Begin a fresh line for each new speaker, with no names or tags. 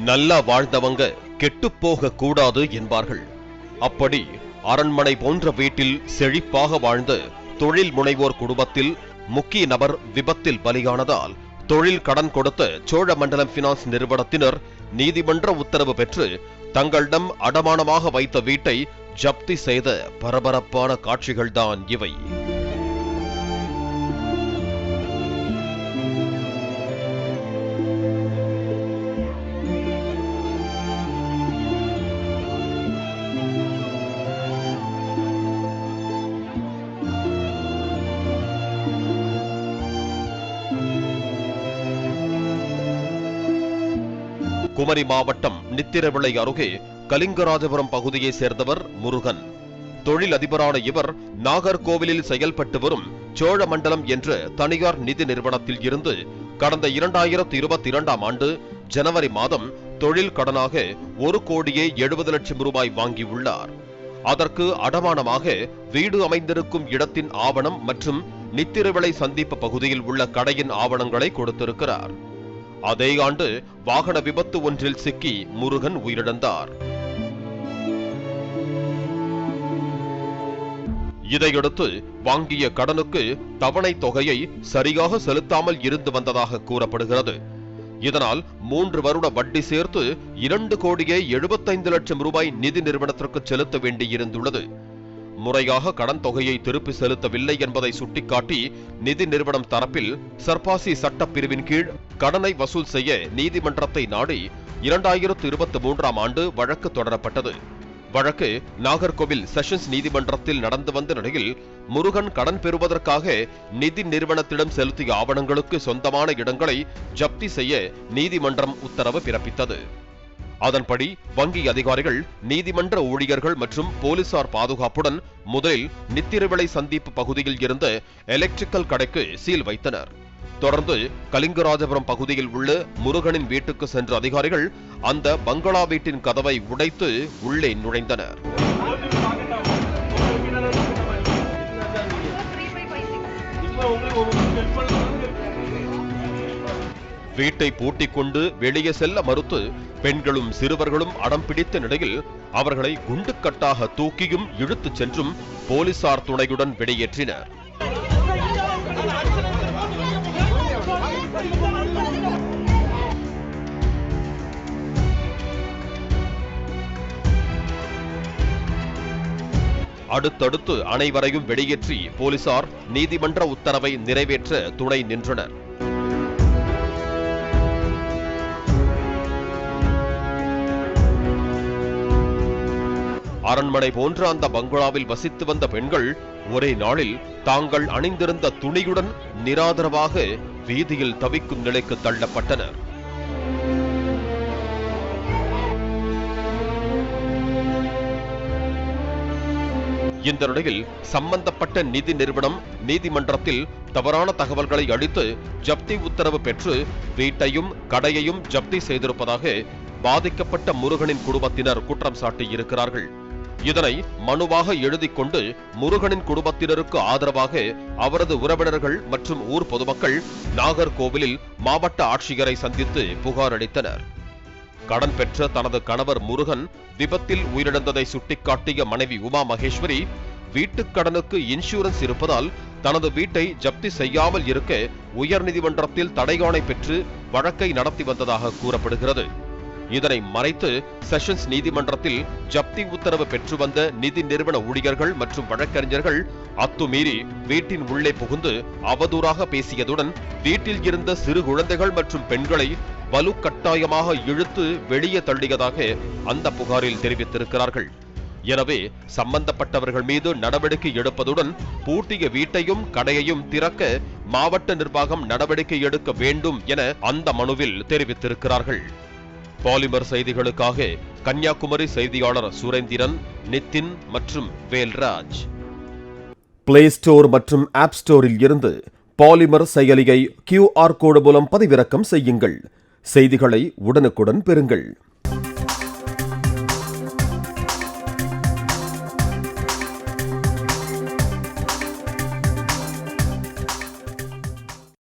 நல்லா வாழ்ந்தவங்க கெட்டுப்போக கூடாது என்பார்கள். அப்படி அரண்மனை போன்ற வீட்டில் செழிப்பாக வாழ்ந்த தொழில் முனைவோர் குடும்பத்தில் முக்கிய நபர் விபத்தில் பலியானதால் தொழில் கடன் கொடுத்த சோழமண்டலம் பினான்ஸ் நிறுவனத்தினர் நீதிமன்ற உத்தரவு பெற்று தங்களிடம் அடமானமாக வைத்த வீட்டை ஜப்தி செய்த பரபரப்பான காட்சிகள்தான் இவை. குமரி மாவட்டம் நித்திரவிளை அருகே கலிங்கராஜபுரம் பகுதியை சேர்ந்தவர் முருகன். தொழில் அதிபரான இவர் நாகர்கோவிலில் செயல்பட்டு வரும் சோழமண்டலம் என்ற தனியார் நிதி நிறுவனத்தில் இருந்து கடந்த 2022ஆம் ஆண்டு ஜனவரி மாதம் தொழில் கடனாக 1,70,00,000 ரூபாய் வாங்கியுள்ளார். அதற்கு அடமானமாக வீடு அமைந்திருக்கும் இடத்தின் ஆவணம் மற்றும் நித்திரவிளை சந்திப்பு பகுதியில் உள்ள கடையின் ஆவணங்களை கொடுத்திருக்கிறார். அதே ஆண்டு வாகன விபத்து ஒன்றில் சிக்கி முருகன் உயிரிழந்தார். இதையடுத்து வாங்கிய கடனுக்கு தவணை தொகையை சரியாக செலுத்தாமல் இருந்து வந்ததாக கூறப்படுகிறது. இதனால் 3 வருட வட்டி சேர்த்து 2,75,00,000 ரூபாய் நிதி நிறுவனத்திற்கு செலுத்த வேண்டியிருந்துள்ளது. முறையாக கடன் தொகையை திருப்பி செலுத்தவில்லை என்பதை சுட்டிக்காட்டி நிதி நிறுவனம் தரப்பில் சர்பாசி சட்டப்பிரிவின் கீழ் கடனை வசூல் செய்ய நீதிமன்றத்தை நாடி 2023ஆம் ஆண்டு வழக்கு தொடரப்பட்டது. வழக்கு நாகர்கோவில் செஷன்ஸ் நீதிமன்றத்தில் நடந்து வந்த நிலையில் முருகன் கடன் பெறுவதற்காக நிதி நிறுவனத்திடம் செலுத்திய ஆவணங்களுக்கு சொந்தமான இடங்களை ஜப்தி செய்ய நீதிமன்றம் உத்தரவு பிறப்பித்தது. அதன்படி வங்கி அதிகாரிகள், நீதிமன்ற ஊழியர்கள் மற்றும் போலீசார் பாதுகாப்புடன் முதலில் நித்திரவிளை சந்திப்பு பகுதியில் இருந்த எலக்ட்ரிக்கல் கடைக்கு சீல் வைத்தனர். தொடர்ந்து கலிங்கராஜபுரம் பகுதியில் உள்ள முருகனின் வீட்டுக்கு சென்ற அதிகாரிகள் அந்த பங்களா வீட்டின் கதவை உடைத்து உள்ளே நுழைந்தனர். வீட்டை பூட்டிக் கொண்டு வெளியே செல்ல மறுத்து பெண்களும் சிறுவர்களும் அடம் பிடித்த நிலையில் அவர்களை குண்டுக்கட்டாக தூக்கியும் இழுத்துச் சென்றும் போலீசார் துணையுடன் வெளியேற்றினர். அடுத்தடுத்து அனைவரையும் வெளியேற்றி போலீசார் நீதிமன்ற உத்தரவை நிறைவேற்ற துணை நின்றனர். அரண்மனை போன்ற அந்த பங்களாவில் வசித்து வந்த பெண்கள் ஒரே நாளில் தாங்கள் அணிந்திருந்த துணியுடன் நிராதரவாக வீதியில் தவிக்கும் நிலைக்கு தள்ளப்பட்டனர். இந்த நிலையில் சம்பந்தப்பட்ட நிதி நிறுவனம் நீதிமன்றத்தில் தவறான தகவல்களை அளித்து ஜப்தி உத்தரவு பெற்று வீட்டையும் கடையையும் ஜப்தி செய்திருப்பதாக பாதிக்கப்பட்ட முருகனின் குடும்பத்தினர் குற்றம் சாட்டியிருக்கிறார்கள். இதனை மனுவாக எழுதிக் கொண்டு முருகனின் குடும்பத்தினருக்கு ஆதரவாக அவரது உறவினர்கள் மற்றும் ஊர் பொதுமக்கள் நாகர்கோவிலில் மாவட்ட ஆட்சியரை சந்தித்து புகார் அளித்தனர். கடன் பெற்ற தனது கணவர் முருகன் விபத்தில் உயிரிழந்ததை சுட்டிக்காட்டிய மனைவி உமா மகேஸ்வரி வீட்டுக்கடனுக்கு இன்சூரன்ஸ் இருப்பதால் தனது வீட்டை ஜப்தி செய்யாமல் இருக்க உயர்நீதிமன்றத்தில் தடையாணை பெற்று வழக்கை நடத்தி வந்ததாக கூறப்படுகிறது. இதனை மறைத்து செஷன்ஸ் நீதிமன்றத்தில் ஜப்தி உத்தரவு பெற்று வந்த நிதி நிறுவன ஊழியர்கள் மற்றும் வழக்கறிஞர்கள் அத்துமீறி வீட்டின் உள்ளே புகுந்து அவதூறாக பேசியதுடன் வீட்டில் இருந்த சிறு குழந்தைகள் மற்றும் பெண்களை வலுக்கட்டாயமாக இழுத்து வெளியே தள்ளியதாக அந்த புகாரில் தெரிவித்திருக்கிறார்கள். எனவே சம்பந்தப்பட்டவர்கள் மீது நடவடிக்கை எடுப்பதுடன் பூட்டிய வீட்டையும் கடையையும் திறக்க மாவட்ட நிர்வாகம் நடவடிக்கை எடுக்க வேண்டும் என அந்த மனுவில் தெரிவித்திருக்கிறார்கள். பாலிமர் செய்திகளுக்காக கன்னியாகுமரி செய்தியாளர் சுரேந்திரன், நிதின் மற்றும் வேல்ராஜ்.
பிளே ஸ்டோர் மற்றும் ஆப் ஸ்டோரில் இருந்து பாலிமர் செயலியை QR கோடு மூலம் பதிவிறக்கம் செய்யுங்கள். செய்திகளை உடனுக்குடன் பெறுங்கள்.